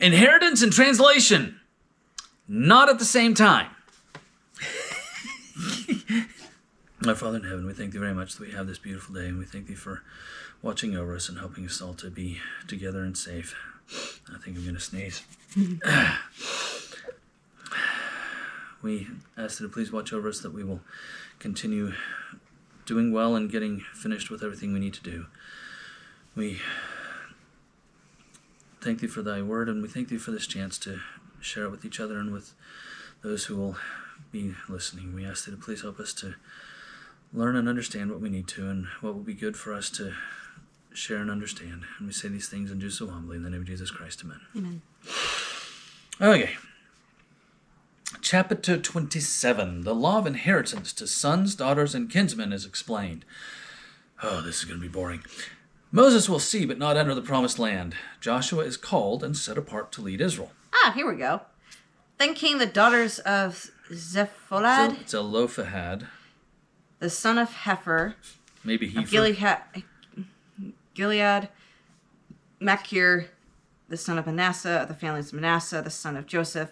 Inheritance and translation. Not at the same time. Our Father in heaven, we thank thee very much that we have this beautiful day, and we thank thee for watching over us and helping us all to be together and safe. I think I'm going to sneeze. We ask that you please watch over us, that we will continue doing well and getting finished with everything we need to do. We thank thee for thy word, and we thank thee for this chance to share it with each other and with those who will be listening. We ask that you please help us to learn and understand what we need to and what will be good for us to share and understand. And we say these things and do so humbly in the name of Jesus Christ. Amen. Amen. Okay. Chapter 27. The law of inheritance to sons, daughters, and kinsmen is explained. Oh, this is going to be boring. Moses will see but not enter the promised land. Joshua is called and set apart to lead Israel. Here we go. Then came the daughters of Zepholad, Zelophehad. the son of Hefer, Maybe he. of Gilead, Machir, the son of Manasseh, of the families of Manasseh, the son of Joseph.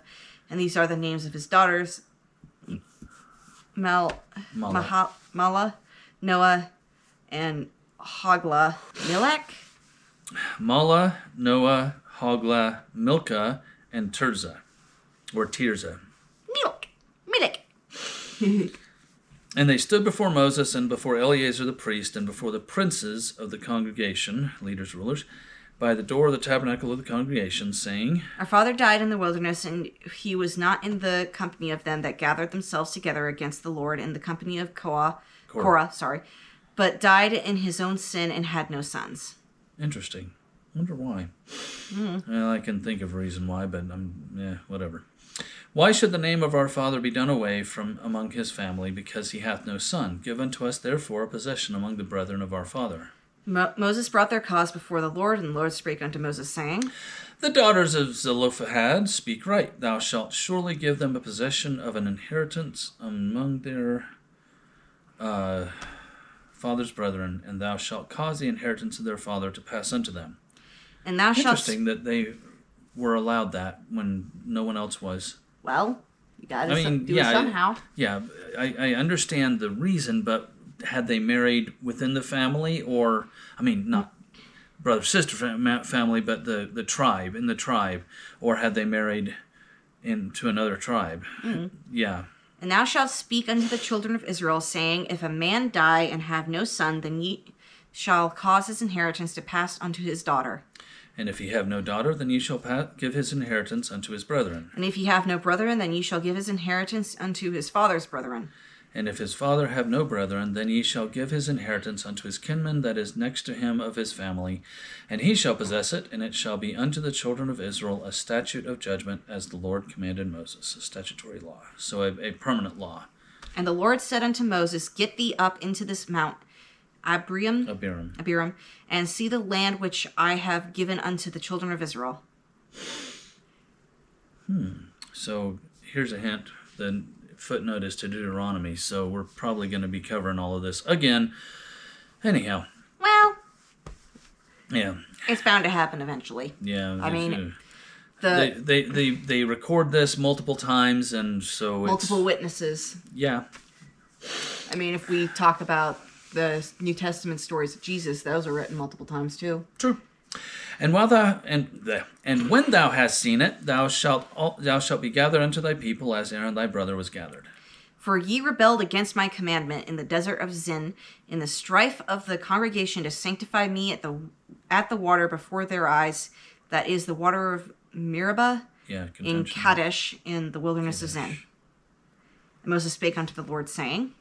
And these are the names of his daughters: Mala, Noah, and Hoglah, Milek. Mala, Noah, Hoglah, Milcah, and Tirzah. Or Tirzah. Milek. And they stood before Moses and before Eleazar the priest and before the princes of the congregation, leaders, rulers, by the door of the tabernacle of the congregation, saying, Our father died in the wilderness, and he was not in the company of them that gathered themselves together against the Lord in the company of Korah, but died in his own sin and had no sons. Interesting. Wonder why. Well, I can think of a reason why, but whatever. Why should the name of our father be done away from among his family, because he hath no son? Give unto us therefore a possession among the brethren of our father. Moses brought their cause before the Lord, and the Lord spake unto Moses, saying, The daughters of Zelophehad speak right. Thou shalt surely give them a possession of an inheritance among their father's brethren, and thou shalt cause the inheritance of their father to pass unto them. And thou shalt... Interesting that they were allowed that when no one else was. Well, you gotta do it somehow. I understand the reason, but had they married within the family, or, not brother-sister family, but the tribe, in the tribe, or had they married into another tribe? Mm-hmm. Yeah. And thou shalt speak unto the children of Israel, saying, If a man die and have no son, then ye shall cause his inheritance to pass unto his daughter. And if he have no daughter, then ye shall give his inheritance unto his brethren. And if he have no brethren, then ye shall give his inheritance unto his father's brethren. And if his father have no brethren, then ye shall give his inheritance unto his kinsman that is next to him of his family, and he shall possess it, and it shall be unto the children of Israel a statute of judgment, as the Lord commanded Moses, a statutory law. So a permanent law. And the Lord said unto Moses, Get thee up into this mount, Abiram, and see the land which I have given unto the children of Israel. So here's a hint. The footnote is to Deuteronomy, so we're probably going to be covering all of this again. Anyhow. Well, yeah, it's bound to happen eventually. Yeah, I mean, they record this multiple times, and so multiple witnesses. Yeah. I mean, if we talk about the New Testament stories of Jesus, those are written multiple times too. True. And when thou hast seen it, thou shalt be gathered unto thy people, as Aaron thy brother was gathered. For ye rebelled against my commandment in the desert of Zin, in the strife of the congregation, to sanctify me at the water before their eyes, that is the water of Meribah, in Kadesh, in the wilderness of Zin. And Moses spake unto the Lord, saying,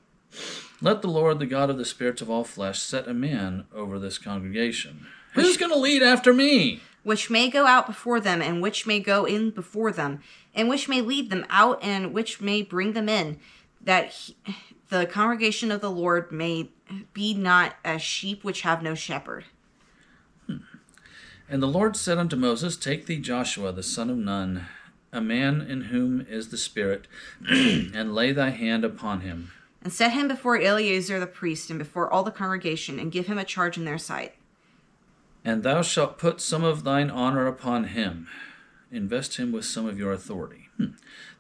Let the Lord, the God of the spirits of all flesh, set a man over this congregation. Who's going to lead after me? Which may go out before them, and which may go in before them, and which may lead them out, and which may bring them in, that the congregation of the Lord may be not as sheep which have no shepherd. And the Lord said unto Moses, Take thee Joshua the son of Nun, a man in whom is the Spirit, and lay thy hand upon him. And set him before Eleazar the priest, and before all the congregation, and give him a charge in their sight. And thou shalt put some of thine honor upon him, invest him with some of your authority,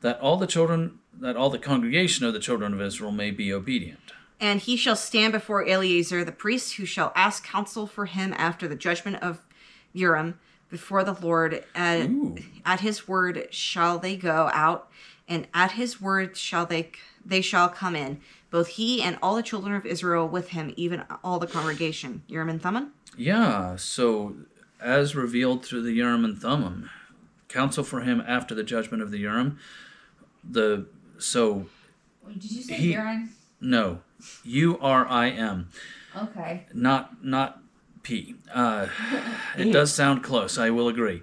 that all the congregation of the children of Israel may be obedient. And he shall stand before Eleazar the priest, who shall ask counsel for him after the judgment of Urim before the Lord. At his word shall they go out, and at his word shall they shall come in, both he and all the children of Israel with him, even all the congregation. Urim and Thummim? Yeah, so as revealed through the Urim and Thummim, counsel for him after the judgment of the Urim. Did you say urine? No, Urim. Okay. Not P. It does sound close, I will agree.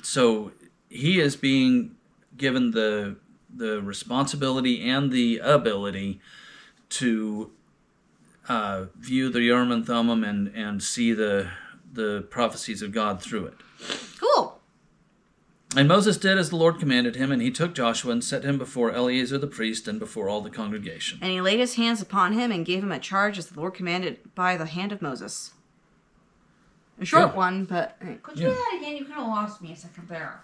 So he is being given the responsibility and the ability to view the Urim and Thummim and see the prophecies of God through it. Cool. And Moses did as the Lord commanded him, and he took Joshua and set him before Eleazar the priest and before all the congregation. And he laid his hands upon him and gave him a charge as the Lord commanded by the hand of Moses. A short one, but... Could you do that again? You kind of lost me a second there.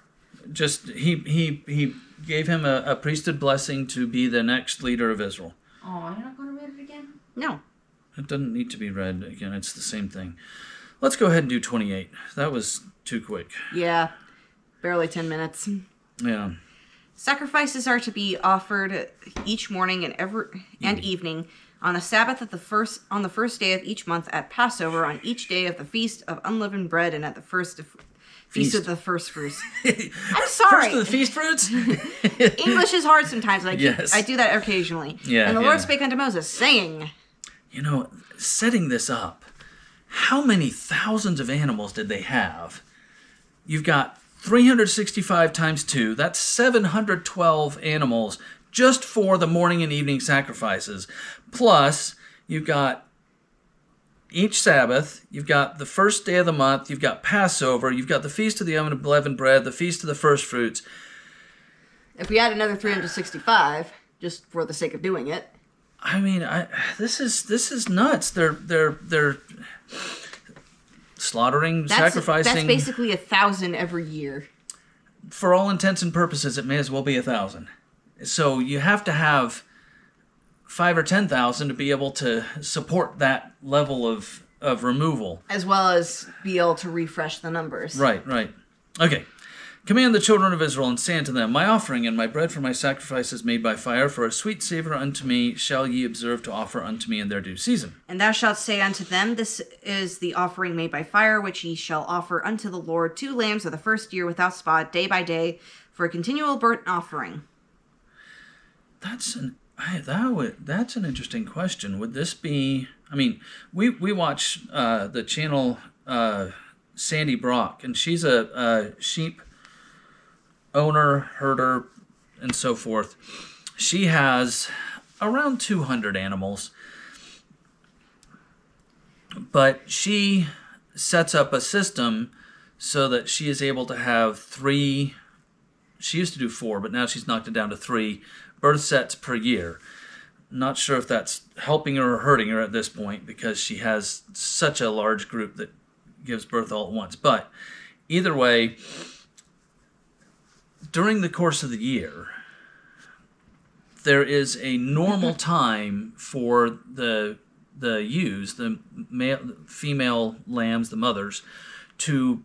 Just, he gave him a priesthood blessing to be the next leader of Israel. Oh, you're not going to read it again? No. It doesn't need to be read again. It's the same thing. Let's go ahead and do 28. That was too quick. Yeah. Barely 10 minutes. Yeah. Sacrifices are to be offered each morning and evening on the Sabbath on the first day of each month, at Passover, on each day of the feast of unleavened bread, and at the feast of the first fruits. I'm sorry. First of the feast fruits? English is hard sometimes. Yes. I do that occasionally. Yeah, and the Lord spake unto Moses, saying... Setting this up, how many thousands of animals did they have? You've got 365 times 2, that's 712 animals just for the morning and evening sacrifices. Plus, you've got each Sabbath, you've got the first day of the month, you've got Passover, you've got the Feast of the Unleavened Bread, the Feast of the First Fruits. If we add another 365, just for the sake of doing it. I mean, this is nuts. They're slaughtering, sacrificing. That's basically 1,000 every year. For all intents and purposes, it may as well be 1,000. So you have to have 5,000 or 10,000 to be able to support that level of removal, as well as be able to refresh the numbers. Right. Okay. Command the children of Israel, and say unto them, My offering and my bread for my sacrifices made by fire, for a sweet savour unto me, shall ye observe to offer unto me in their due season. And thou shalt say unto them, This is the offering made by fire, which ye shall offer unto the Lord, 2 lambs of the first year without spot, day by day, for a continual burnt offering. That's an interesting question. Would this be... I mean, we watch the channel Sandy Brock, and she's a sheep owner, herder, and so forth. She has around 200 animals, but she sets up a system so that she is able to have 3, she used to do 4, but now she's knocked it down to 3 birth sets per year. Not sure if that's helping her or hurting her at this point, because she has such a large group that gives birth all at once. But either way, during the course of the year, there is a normal time for the ewes, the female lambs, the mothers, to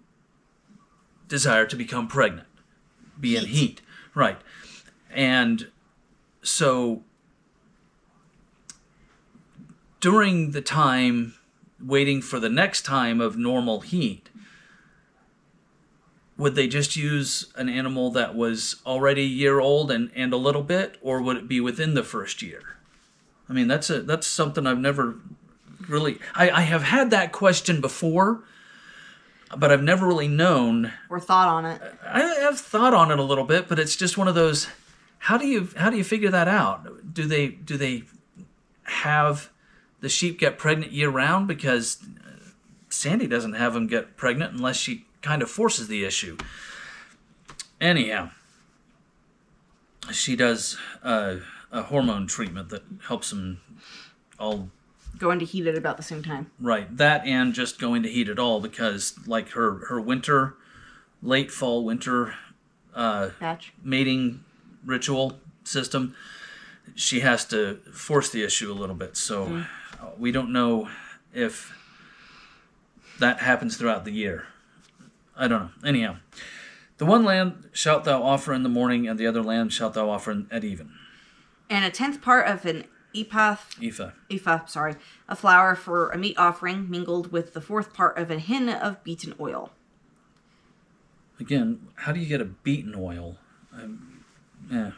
desire to become pregnant, be in heat. Right. And so during the time waiting for the next time of normal heat, would they just use an animal that was already a year old and a little bit, or would it be within the first year? I mean, that's something I've never really... I have had that question before, but I've never really known... Or thought on it. I have thought on it a little bit, but it's just one of those... How do you figure that out? Do they have the sheep get pregnant year-round? Because Sandy doesn't have them get pregnant unless she kind of forces the issue. Anyhow, she does a hormone treatment that helps them all go into heat at about the same time. Right, that and just go into heat at all, because like her winter late fall winter Batch. mating ritual system, she has to force the issue a little bit. So we don't know if that happens throughout the year. I don't know. Anyhow, the one lamb shalt thou offer in the morning, and the other lamb shalt thou offer at even. And a 10th part of an ephah, of flour for a meat offering, mingled with the 4th part of a hin of beaten oil. Again, how do you get a beaten oil?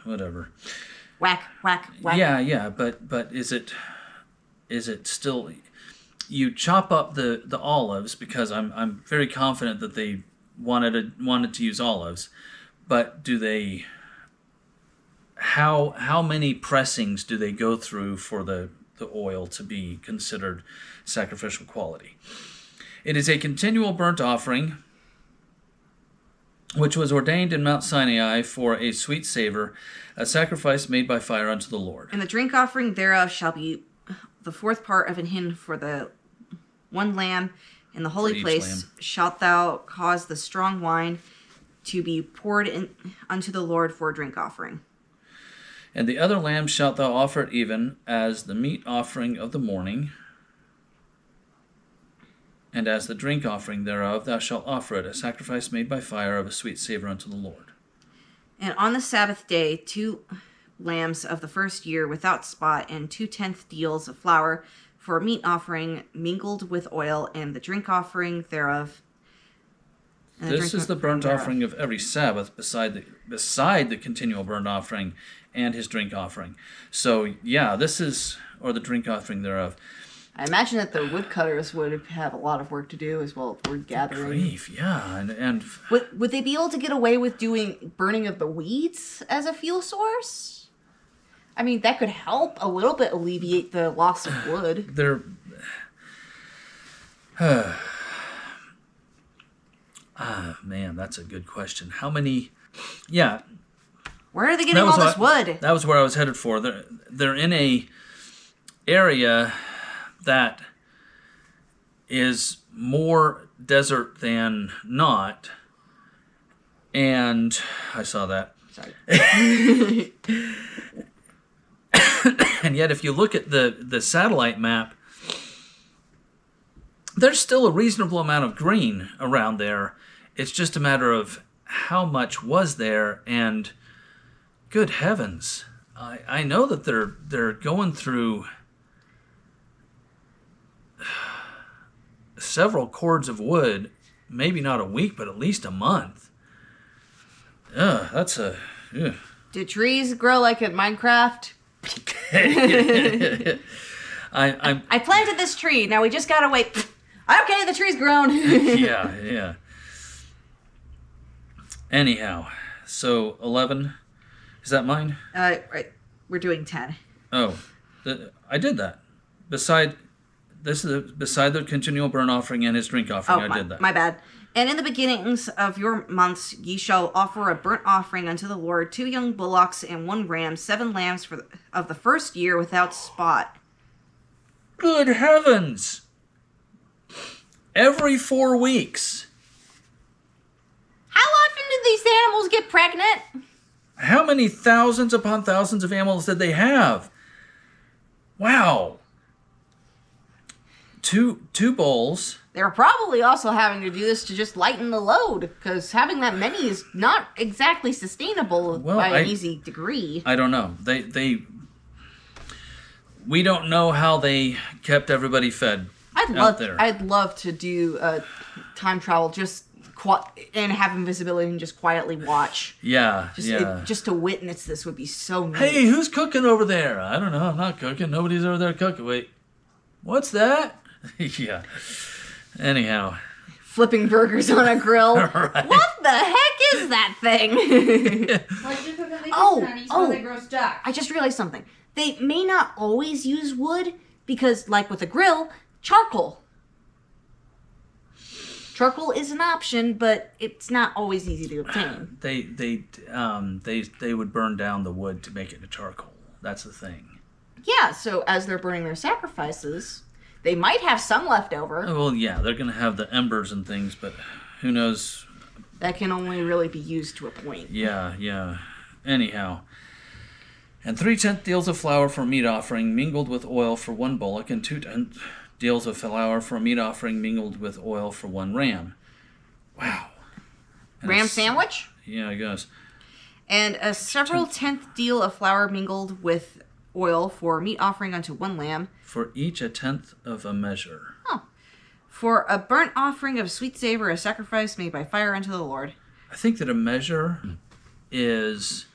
Whatever. Whack, whack, whack. Yeah, but is it still? You chop up the olives, because I'm very confident that they wanted to use olives, but do they? How many pressings do they go through for the oil to be considered sacrificial quality? It is a continual burnt offering, which was ordained in Mount Sinai for a sweet savor, a sacrifice made by fire unto the Lord. And the drink offering thereof shall be the 4th part of an hin for the one lamb. In the holy place shalt thou cause the strong wine to be poured in unto the Lord for a drink offering. And the other lamb shalt thou offer at even as the meat offering of the morning, and as the drink offering thereof thou shalt offer it, a sacrifice made by fire of a sweet savor unto the Lord. And on the Sabbath day 2 lambs of the first year without spot, and 2/10 deals of flour for a meat offering mingled with oil, and the drink offering thereof. This is the burnt offering of every Sabbath beside the continual burnt offering and his drink offering. So yeah, this is, or the drink offering thereof. I imagine that the woodcutters would have a lot of work to do as well as wood gathering. Grief, yeah, and would they be able to get away with doing burning of the weeds as a fuel source? I mean, that could help a little bit alleviate the loss of wood. they're man, that's a good question. How many? Yeah, where are they getting all this wood? That was where I was headed for. They're in a area that is more desert than not, and I saw that. Sorry. And yet, if you look at the satellite map, there's still a reasonable amount of green around there. It's just a matter of how much was there, and good heavens, I know that they're going through several cords of wood, maybe not a week, but at least a month. That's a... Ugh. Do trees grow like in Minecraft? I planted this tree. Now we just gotta wait. Okay, the tree's grown. Yeah. Anyhow, so 11, is that mine? Right. We're doing 10. Oh, I did that. Beside the continual burnt offering and his drink offering, I did that. My bad. And in the beginnings of your months ye shall offer a burnt offering unto the Lord 2 young bullocks and 1 ram, 7 lambs of the first year without spot. Good heavens! Every 4 weeks. How often do these animals get pregnant? How many thousands upon thousands of animals did they have? Wow. Two bulls. They were probably also having to do this to just lighten the load, because having that many is not exactly sustainable by an easy degree. I don't know. We don't know how they kept everybody fed out there. I'd love to do time travel and have invisibility and just quietly watch. Yeah, Just to witness this would be so neat. Hey, who's cooking over there? I don't know. I'm not cooking. Nobody's over there cooking. Wait, what's that? Yeah. Anyhow. Flipping burgers on a grill. Right. What the heck is that thing? They grow stuck. I just realized something. They may not always use wood because, like with a grill, charcoal. Charcoal is an option, but it's not always easy to obtain. They would burn down the wood to make it into charcoal. That's the thing. Yeah, so as they're burning their sacrifices, they might have some left over. Well, yeah, they're going to have the embers and things, but who knows That can only really be used to a point. Yeah. Anyhow. And 3/10 deals of flour for a meat offering mingled with oil for 1 bullock, and 2/10 deals of flour for a meat offering mingled with oil for 1 ram. Wow. And Ram sandwich? Yeah, I guess. And a several tenth deal of flour mingled with oil for meat offering unto 1 lamb. For each 1/10 of a measure. For a burnt offering of sweet savor, a sacrifice made by fire unto the Lord. I think that a measure is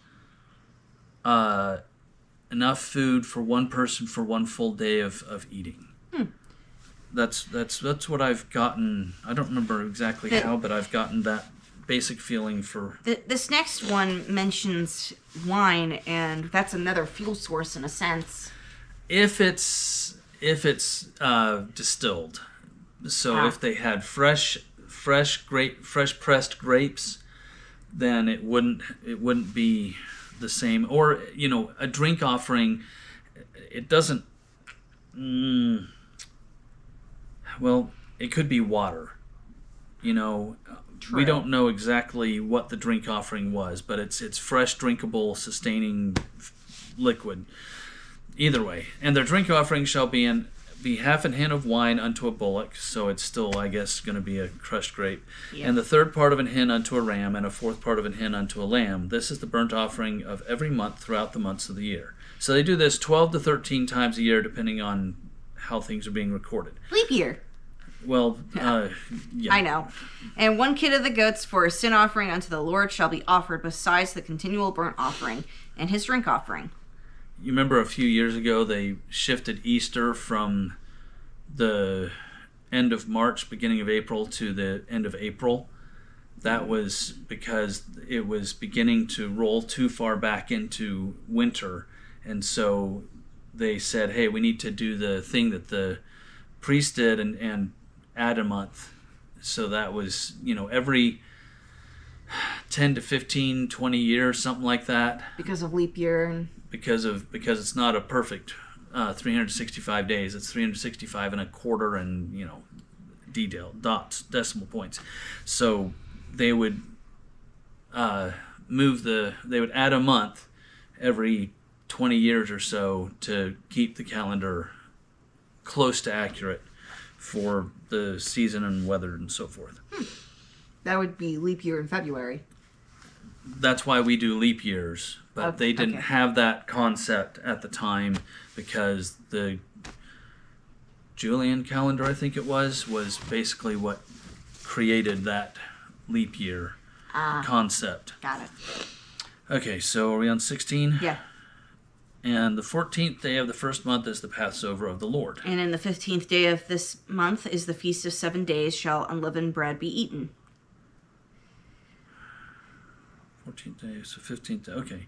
enough food for 1 person for 1 full day of eating. That's what I've gotten. I don't remember exactly how, but I've gotten that basic feeling for. This next one mentions wine, and that's another fuel source in a sense. If it's distilled, so if they had fresh pressed grapes, then it wouldn't be the same. Or a drink offering, it doesn't. Well, it could be water. True. We don't know exactly what the drink offering was, but it's fresh, drinkable, sustaining liquid. Either way, and their drink offering shall be half an hin of wine unto a bullock, so it's still, I guess, going to be a crushed grape, and the 3rd part of an hin unto a ram, and a 4th part of an hin unto a lamb. This is the burnt offering of every month throughout the months of the year. So they do this 12 to 13 times a year, depending on how things are being recorded. Leap year. Well, yeah. I know. And 1 kid of the goats for a sin offering unto the Lord shall be offered besides the continual burnt offering and his drink offering. You remember a few years ago they shifted Easter from the end of March, beginning of April to the end of April. That was because it was beginning to roll too far back into winter. And so they said, hey, we need to do the thing that the priest did and add a month. So that was, every 10 to 15, 20 years, something like that. Because of leap year and... Because it's not a perfect 365 days. It's 365 and a quarter and, detail, dots, decimal points. So they would they would add a month every 20 years or so to keep the calendar close to accurate for the season and weather and so forth. That would be leap year in February. That's why we do leap years, but they didn't have that concept at the time because the Julian calendar, I think it was basically what created that leap year concept. Got it. Okay, so are we on 16? Yeah. And the 14th day of the first month is the Passover of the Lord. And in the 15th day of this month is the feast of 7 days shall unleavened bread be eaten. 14th day, so 15th day, okay.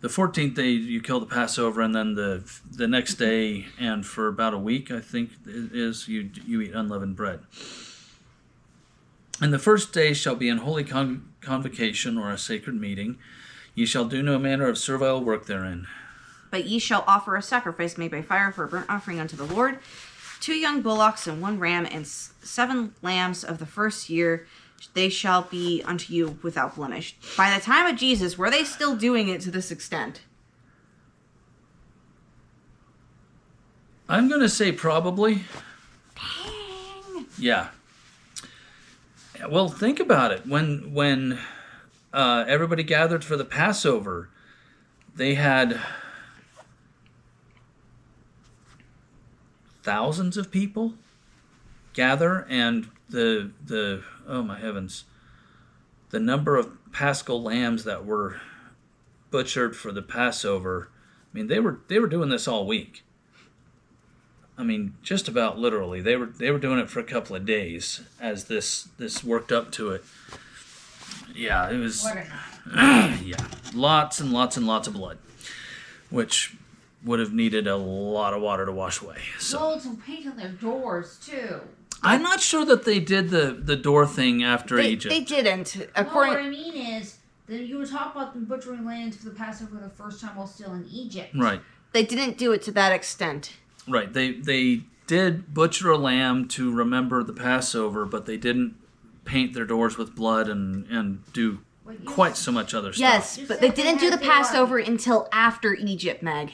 The 14th day you kill the Passover, and then the next day, and for about a week, I think it is, you eat unleavened bread. And the first day shall be an holy convocation, or a sacred meeting. Ye shall do no manner of servile work therein. But ye shall offer a sacrifice made by fire for a burnt offering unto the Lord, 2 young bullocks and 1 ram, and 7 lambs of the first year. They shall be unto you without blemish. By the time of Jesus, were they still doing it to this extent? I'm going to say probably. Dang. Yeah. Well, think about it. When everybody gathered for the Passover, they had thousands of people gather, and the oh my heavens, the number of paschal lambs that were butchered for the Passover. I mean, they were doing this all week. I mean, just about literally. They were doing it for a couple of days as this worked up to it. Yeah, it was. What a night. Yeah, lots and lots and lots of blood, which would have needed a lot of water to wash away. So Loads of paint on their doors, too. I'm not sure that they did the door thing after Egypt. They didn't. No, According, what I mean is, that you were talking about them butchering lambs for the Passover the first time while still in Egypt. Right. they didn't do it to that extent. Right. They did butcher a lamb to remember the Passover, but they didn't paint their doors with blood and do Wait, you quite so much other stuff. Yes, You but said they they didn't do had the to Passover until after Egypt, Meg.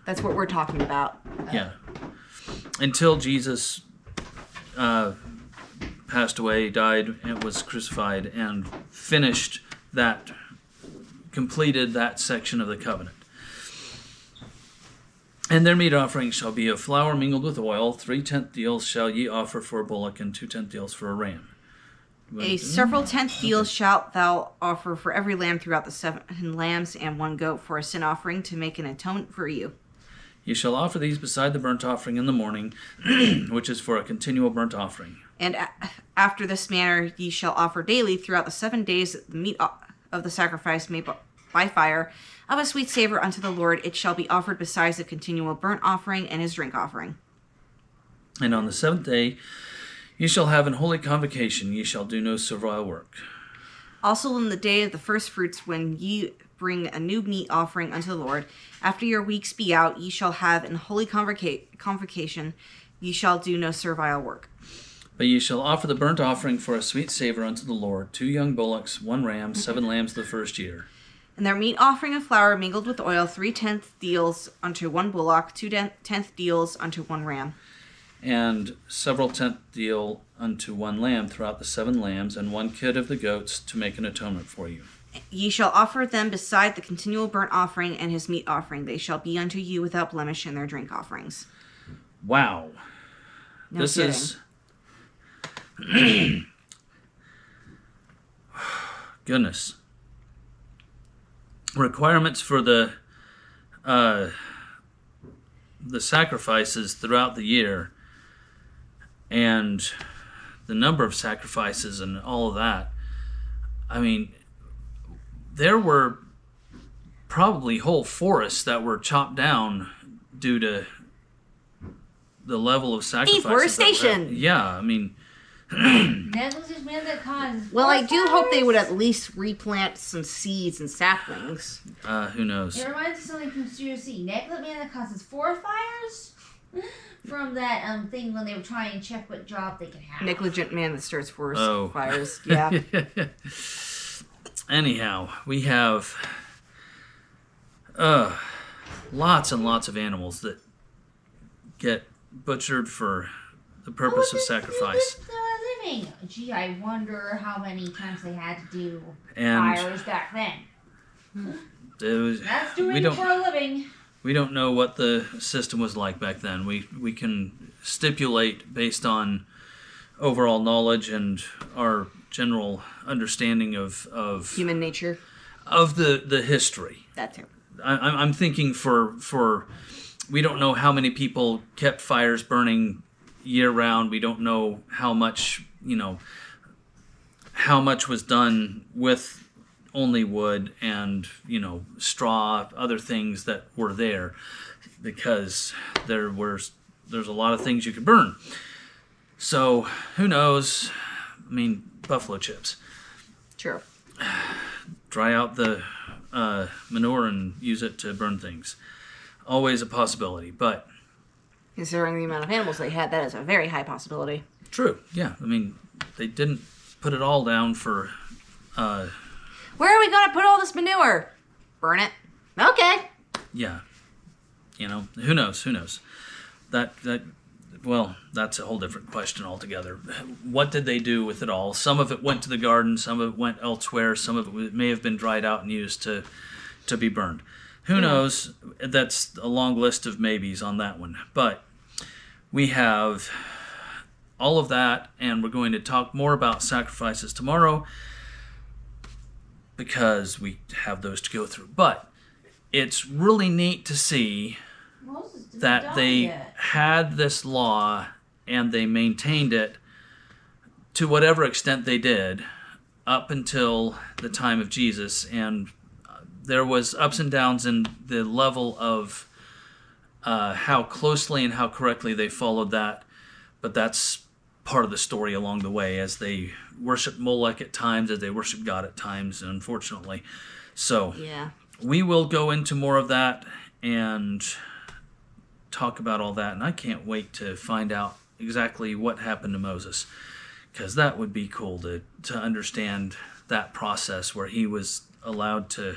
That's what we're talking about. Yeah. Until Jesus passed away, died, and was crucified, and finished that, completed that section of the covenant. And their meat offering shall be of flour mingled with oil. 3/10 deals shall ye offer for a bullock, and 2/10 deals for a ram. A several tenth deal shalt thou offer for every lamb throughout the 7 lambs, and 1 goat for a sin offering to make an atonement for you. Ye shall offer these beside the burnt offering in the morning, which is for a continual burnt offering. And after this manner ye shall offer daily throughout the 7 days the meat of the sacrifice made by fire of a sweet savor unto the Lord. It shall be offered besides the continual burnt offering and his drink offering. And on the 7th day ye shall have an holy convocation. Ye shall do no servile work. Also in the day of the first fruits, when ye bring a new meat offering unto the Lord, after your weeks be out, ye shall have an holy convocation. Ye shall do no servile work. But ye shall offer the burnt offering for a sweet savor unto the Lord, 2 young bullocks, 1 ram, 7 lambs the first year. And their meat offering of flour mingled with oil, 3/10 deals unto 1 bullock, 2/10 deals unto 1 ram. And several tenth deal unto 1 lamb throughout the 7 lambs, and 1 kid of the goats to make an atonement for you. Ye shall offer them beside the continual burnt offering and his meat offering. They shall be unto you without blemish in their drink offerings. Wow. No This kidding. is... Goodness. Requirements for the sacrifices throughout the year, and the number of sacrifices and all of that. I mean, there were probably whole forests that were chopped down due to the level of sacrifices. Deforestation! Yeah, I mean, Negligence man that causes. Well, I do hope they would fires. at least replant some seeds and saplings. who knows? It reminds me of something from Studio Negligent man that causes forest fires. From that thing when they were trying to check what job they could have. Negligent man that starts forest Oh. fires. Yeah. Anyhow, we have lots and lots of animals that get butchered for the purpose of sacrifice. Living. Gee, I wonder how many times they had to do And fires back then. it was, That's we doing it don't for a living. we don't know what the system was like back then. We can stipulate based on overall knowledge and our general understanding of Human nature. the history. That's it. I'm thinking for we don't know how many people kept fires burning year round. We don't know how much was done with only wood and straw, other things that were there, because there's a lot of things you could burn. So who knows? I mean, buffalo chips. True. Dry out the manure and use it to burn things. Always a possibility, but Considering the amount of animals they had, that is a very high possibility. true. Yeah, I mean, they didn't put it all down for. Where are we going to put all this manure? Burn it. Okay. Yeah, who knows? Who knows? Well, that's a whole different question altogether. What did they do with it all? Some of it went to the garden. Some of it went elsewhere. Some of it may have been dried out and used to be burned. Who knows? That's a long list of maybes on that one. But we have all of that, and we're going to talk more about sacrifices tomorrow because we have those to go through. But it's really neat to see Moses didn't that die they yet. had this law and they maintained it to whatever extent they did up until the time of Jesus, and there was ups and downs in the level of how closely and how correctly they followed that, but that's part of the story along the way, as they worshiped Molech at times, as they worshiped God at times, unfortunately. So Yeah. we will go into more of that and talk about all that, and I can't wait to find out exactly what happened to Moses, because that would be cool to understand that process where he was allowed to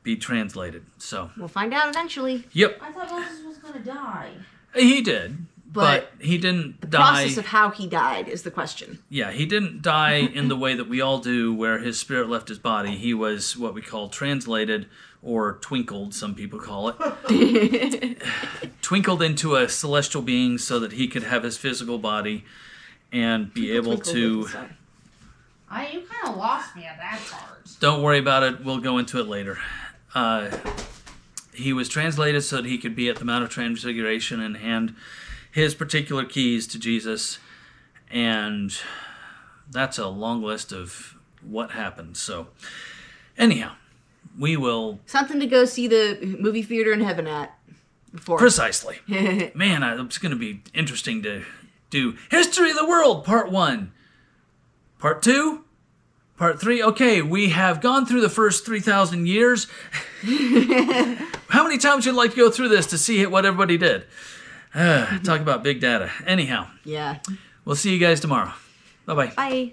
be translated. So, We'll find out eventually. yep, I thought Moses was gonna die. he did, But but he didn't The die. process of how he died is the question. Yeah, he didn't die in the way that we all do, where his spirit left his body. He was what we call translated, or twinkled, some people call it. Twinkled into a celestial being so that he could have his physical body and be able to... You kind of lost me at that part. Don't worry about it. We'll go into it later. He was translated so that he could be at the Mount of Transfiguration and hand his particular keys to Jesus. And that's a long list of what happened. So, anyhow, we will... Something to go see the movie theater in heaven at. Before. Precisely. Man, it's going to be interesting to do History of the World, Part 1. Part 2? Part 3? Okay, we have gone through the first 3,000 years. How many times would you like to go through this to see what everybody did? Talk about big data. Anyhow, Yeah. we'll see you guys tomorrow. Bye-bye. Bye.